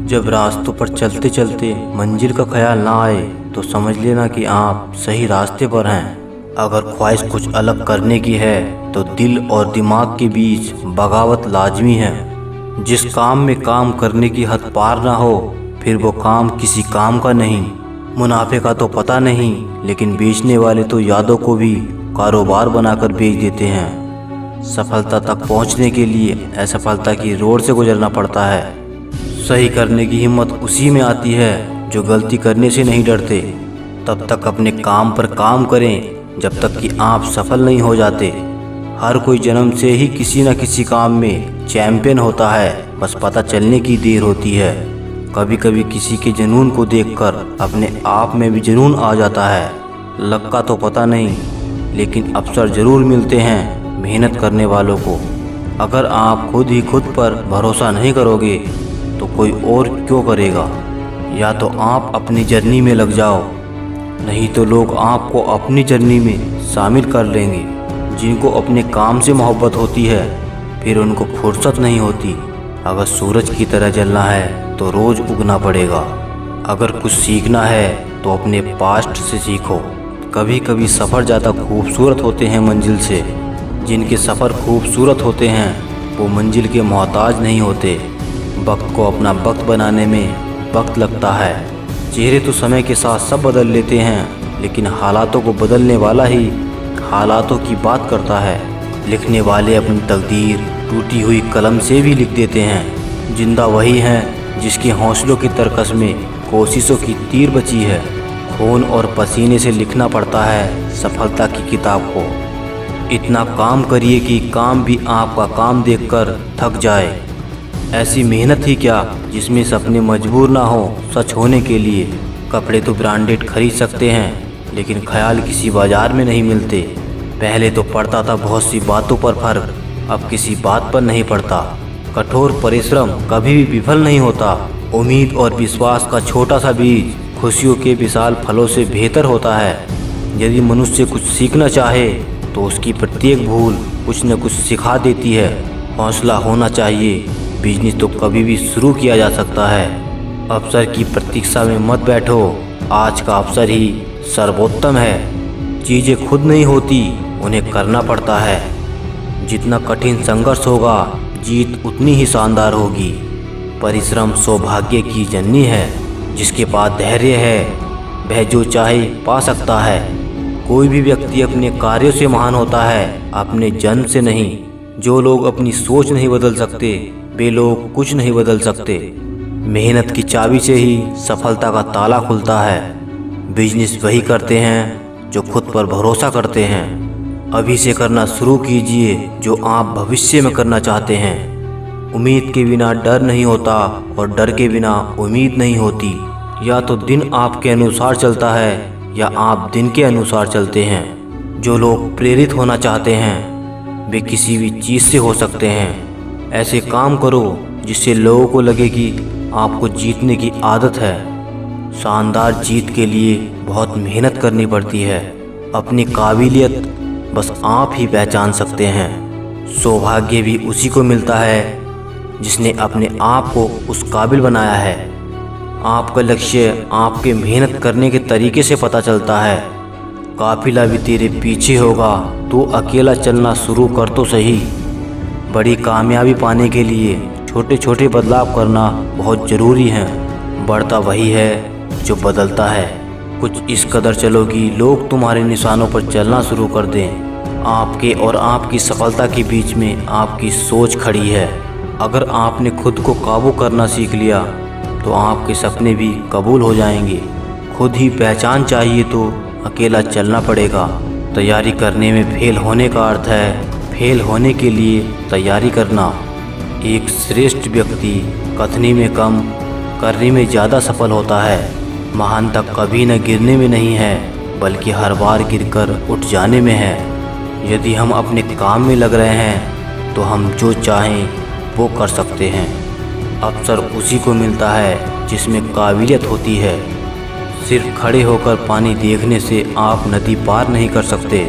जब रास्तों पर चलते चलते मंजिल का ख्याल ना आए तो समझ लेना कि आप सही रास्ते पर हैं। अगर ख्वाहिश कुछ अलग करने की है तो दिल और दिमाग के बीच बगावत लाजमी है। जिस काम में काम करने की हद पार ना हो फिर वो काम किसी काम का नहीं। मुनाफे का तो पता नहीं लेकिन बेचने वाले तो यादों को भी कारोबार बनाकर बेच देते हैं। सफलता तक पहुंचने के लिए असफलता की रोड से गुजरना पड़ता है। सही करने की हिम्मत उसी में आती है जो गलती करने से नहीं डरते। तब तक अपने काम पर काम करें जब तक कि आप सफल नहीं हो जाते। हर कोई जन्म से ही किसी न किसी काम में चैंपियन होता है, बस पता चलने की देर होती है। कभी कभी किसी के जुनून को देखकर अपने आप में भी जुनून आ जाता है। लक का तो पता नहीं लेकिन अवसर जरूर मिलते हैं मेहनत करने वालों को। अगर आप खुद पर भरोसा नहीं करोगे तो कोई और क्यों करेगा। या तो आप अपनी जर्नी में लग जाओ, नहीं तो लोग आपको अपनी जर्नी में शामिल कर लेंगे। जिनको अपने काम से मोहब्बत होती है फिर उनको फुर्सत नहीं होती। अगर सूरज की तरह जलना है तो रोज़ उगना पड़ेगा। अगर कुछ सीखना है तो अपने पास्ट से सीखो। कभी कभी सफ़र ज़्यादा खूबसूरत होते हैं मंजिल से। जिनके सफ़र खूबसूरत होते हैं वो मंजिल के मोहताज नहीं होते। वक्त को अपना वक्त बनाने में वक्त लगता है। चेहरे तो समय के साथ सब बदल लेते हैं लेकिन हालातों को बदलने वाला ही हालातों की बात करता है। लिखने वाले अपनी तकदीर टूटी हुई कलम से भी लिख देते हैं। जिंदा वही हैं जिसके हौसलों की तरकस में कोशिशों की तीर बची है। खून और पसीने से लिखना पड़ता है सफलता की किताब को। इतना काम करिए कि काम भी आपका काम देखकर थक जाए। ऐसी मेहनत ही क्या जिसमें सपने मजबूर ना हो सच होने के लिए। कपड़े तो ब्रांडेड खरीद सकते हैं लेकिन ख्याल किसी बाजार में नहीं मिलते। पहले तो पड़ता था बहुत सी बातों पर फर्क, अब किसी बात पर नहीं पड़ता। कठोर परिश्रम कभी भी विफल नहीं होता। उम्मीद और विश्वास का छोटा सा बीज खुशियों के विशाल फलों से बेहतर होता है। यदि मनुष्य कुछ सीखना चाहे तो उसकी प्रत्येक भूल कुछ न कुछ सिखा देती है। हौसला होना चाहिए। बिजनेस तो कभी भी शुरू किया जा सकता है। अवसर की प्रतीक्षा में मत बैठो, आज का अवसर ही सर्वोत्तम है। चीज़ें खुद नहीं होती, उन्हें करना पड़ता है। जितना कठिन संघर्ष होगा जीत उतनी ही शानदार होगी। परिश्रम सौभाग्य की जननी है। जिसके पास धैर्य है वह जो चाहे पा सकता है। कोई भी व्यक्ति अपने कार्यों से महान होता है, अपने जन्म से नहीं। जो लोग अपनी सोच नहीं बदल सकते वे लोग कुछ नहीं बदल सकते। मेहनत की चाबी से ही सफलता का ताला खुलता है। बिजनेस वही करते हैं जो खुद पर भरोसा करते हैं। अभी से करना शुरू कीजिए जो आप भविष्य में करना चाहते हैं। उम्मीद के बिना डर नहीं होता और डर के बिना उम्मीद नहीं होती। या तो दिन आपके अनुसार चलता है या आप दिन के अनुसार चलते हैं। जो लोग प्रेरित होना चाहते हैं वे किसी भी चीज़ से हो सकते हैं। ऐसे काम करो जिससे लोगों को लगे कि आपको जीतने की आदत है। शानदार जीत के लिए बहुत मेहनत करनी पड़ती है। अपनी काबिलियत बस आप ही पहचान सकते हैं। सौभाग्य भी उसी को मिलता है जिसने अपने आप को उस काबिल बनाया है। आपका लक्ष्य आपके मेहनत करने के तरीके से पता चलता है। काफिला भी तेरे पीछे होगा, तू अकेला चलना शुरू कर तो सही। बड़ी कामयाबी पाने के लिए छोटे छोटे बदलाव करना बहुत ज़रूरी है। बढ़ता वही है जो बदलता है। कुछ इस कदर चलो कि लोग तुम्हारे निशानों पर चलना शुरू कर दें। आपके और आपकी सफलता के बीच में आपकी सोच खड़ी है। अगर आपने खुद को काबू करना सीख लिया तो आपके सपने भी कबूल हो जाएंगे। खुद ही पहचान चाहिए तो अकेला चलना पड़ेगा। तैयारी करने में फेल होने का अर्थ है फेल होने के लिए तैयारी करना। एक श्रेष्ठ व्यक्ति कथनी में कम करने में ज़्यादा सफल होता है। महानता कभी न गिरने में नहीं है बल्कि हर बार गिरकर उठ जाने में है। यदि हम अपने काम में लग रहे हैं तो हम जो चाहें वो कर सकते हैं। अवसर उसी को मिलता है जिसमें काबिलियत होती है। सिर्फ खड़े होकर पानी देखने से आप नदी पार नहीं कर सकते।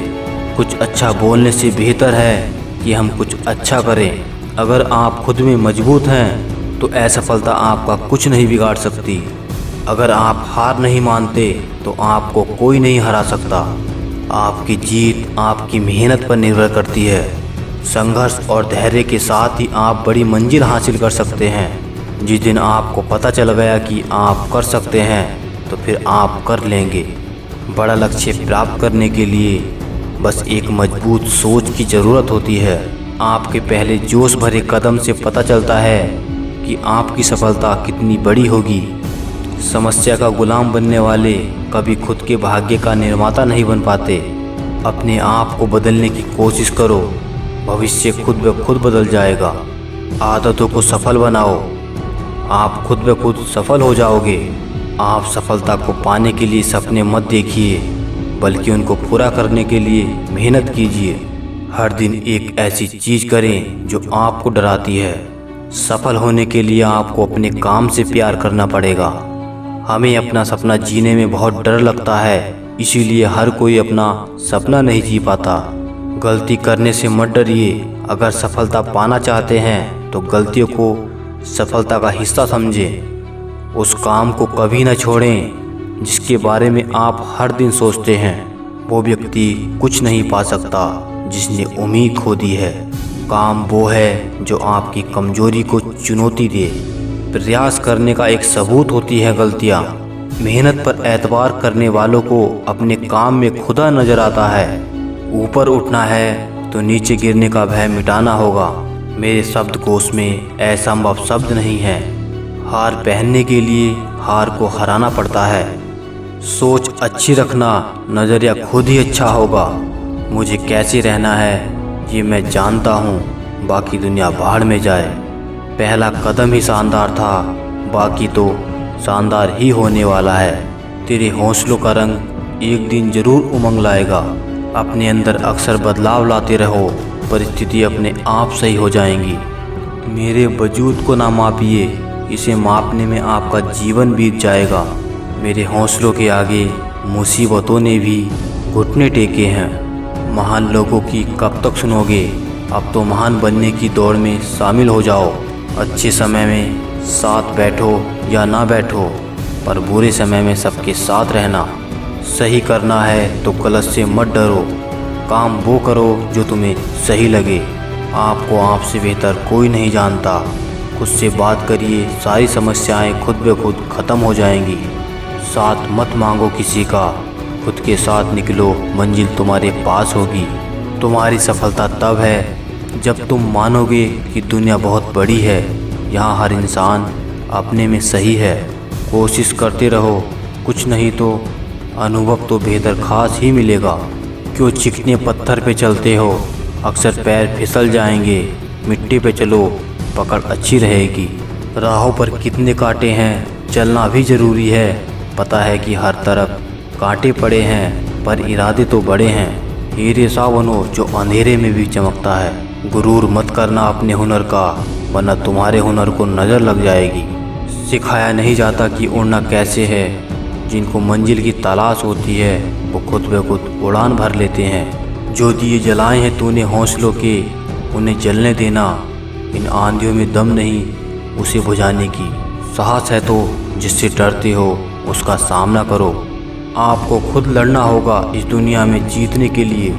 कुछ अच्छा बोलने से बेहतर है कि हम कुछ अच्छा करें। अगर आप खुद में मजबूत हैं तो असफलता आपका कुछ नहीं बिगाड़ सकती। अगर आप हार नहीं मानते तो आपको कोई नहीं हरा सकता। आपकी जीत आपकी मेहनत पर निर्भर करती है। संघर्ष और धैर्य के साथ ही आप बड़ी मंजिल हासिल कर सकते हैं। जिस दिन आपको पता चल गया कि आप कर सकते हैं तो फिर आप कर लेंगे। बड़ा लक्ष्य प्राप्त करने के लिए बस एक मजबूत सोच की ज़रूरत होती है। आपके पहले जोश भरे कदम से पता चलता है कि आपकी सफलता कितनी बड़ी होगी। समस्या का गुलाम बनने वाले कभी खुद के भाग्य का निर्माता नहीं बन पाते। अपने आप को बदलने की कोशिश करो, भविष्य खुद ब खुद बदल जाएगा। आदतों को सफल बनाओ, आप खुद ब खुद सफल हो जाओगे। आप सफलता को पाने के लिए सपने मत देखिए, बल्कि उनको पूरा करने के लिए मेहनत कीजिए। हर दिन एक ऐसी चीज़ करें जो आपको डराती है। सफल होने के लिए आपको अपने काम से प्यार करना पड़ेगा। हमें अपना सपना जीने में बहुत डर लगता है, इसीलिए हर कोई अपना सपना नहीं जी पाता। गलती करने से मत डरिए। अगर सफलता पाना चाहते हैं तो गलतियों को सफलता का हिस्सा समझें। उस काम को कभी न छोड़ें जिसके बारे में आप हर दिन सोचते हैं। वो व्यक्ति कुछ नहीं पा सकता जिसने उम्मीद खो दी है। काम वो है जो आपकी कमजोरी को चुनौती दे। प्रयास करने का एक सबूत होती है गलतियाँ। मेहनत पर एतबार करने वालों को अपने काम में खुदा नजर आता है। ऊपर उठना है तो नीचे गिरने का भय मिटाना होगा। मेरे शब्दकोश में असंभव शब्द नहीं है। हार पहनने के लिए हार को हराना पड़ता है। सोच अच्छी रखना, नज़रिया खुद ही अच्छा होगा। मुझे कैसे रहना है ये मैं जानता हूँ, बाकी दुनिया बाहर में जाए। पहला कदम ही शानदार था, बाकी तो शानदार ही होने वाला है। तेरे हौसलों का रंग एक दिन जरूर उमंग लाएगा। अपने अंदर अक्सर बदलाव लाते रहो, परिस्थिति अपने आप सही हो जाएंगी। मेरे वजूद को ना मापिए, इसे मापने में आपका जीवन बीत जाएगा। मेरे हौसलों के आगे मुसीबतों ने भी घुटने टेके हैं। महान लोगों की कब तक सुनोगे? अब तो महान बनने की दौड़ में शामिल हो जाओ। अच्छे समय में साथ बैठो या ना बैठो, पर बुरे समय में सबके साथ रहना। सही करना है तो गलत से मत डरो। काम वो करो जो तुम्हें सही लगे। आपको आपसे बेहतर कोई नहीं जानता। खुद से बात करिए, सारी समस्याएं खुद ब खुद ख़त्म हो जाएंगी। साथ मत मांगो किसी का, खुद के साथ निकलो, मंजिल तुम्हारे पास होगी। तुम्हारी सफलता तब है जब तुम मानोगे कि दुनिया बहुत बड़ी है, यहाँ हर इंसान अपने में सही है। कोशिश करते रहो, कुछ नहीं तो अनुभव तो बेहतर खास ही मिलेगा। क्यों चिकने पत्थर पे चलते हो? अक्सर पैर फिसल जाएंगे। मिट्टी पे चलो, पकड़ अच्छी रहेगी। राहों पर कितने कांटे हैं, चलना भी ज़रूरी है। पता है कि हर तरफ कांटे पड़े हैं, पर इरादे तो बड़े हैं। हीरे सा बनो जो अंधेरे में भी चमकता है। गुरूर मत करना अपने हुनर का, वरना तुम्हारे हुनर को नज़र लग जाएगी। सिखाया नहीं जाता कि उड़ना कैसे है। जिनको मंजिल की तलाश होती है वो खुद ब खुद उड़ान भर लेते हैं। जो दिए जलाए हैं तूने हौसलों के, उन्हें जलने देना। इन आंधियों में दम नहीं उसे बुझाने की। साहस है तो जिससे डरते हो उसका सामना करो। आपको खुद लड़ना होगा इस दुनिया में जीतने के लिए।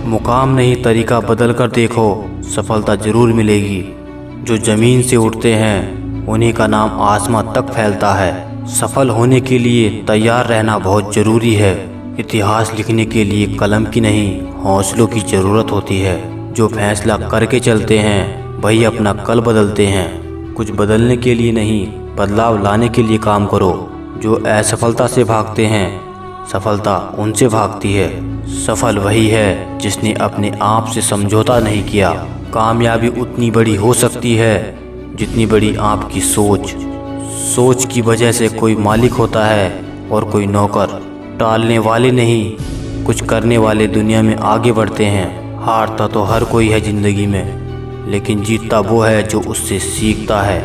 मुकाम नहीं, तरीका बदल कर देखो, सफलता ज़रूर मिलेगी। जो ज़मीन से उठते हैं उन्हीं का नाम आसमां तक फैलता है। सफल होने के लिए तैयार रहना बहुत ज़रूरी है। इतिहास लिखने के लिए कलम की नहीं, हौसलों की ज़रूरत होती है। जो फैसला करके चलते हैं वही अपना कल बदलते हैं। कुछ बदलने के लिए नहीं, बदलाव लाने के लिए काम करो। जो असफलता से भागते हैं, सफलता उनसे भागती है। सफल वही है जिसने अपने आप से समझौता नहीं किया। कामयाबी उतनी बड़ी हो सकती है जितनी बड़ी आपकी सोच। सोच की वजह से कोई मालिक होता है और कोई नौकर। टालने वाले नहीं, कुछ करने वाले दुनिया में आगे बढ़ते हैं। हारता तो हर कोई है ज़िंदगी में, लेकिन जीतता वो है जो उससे सीखता है।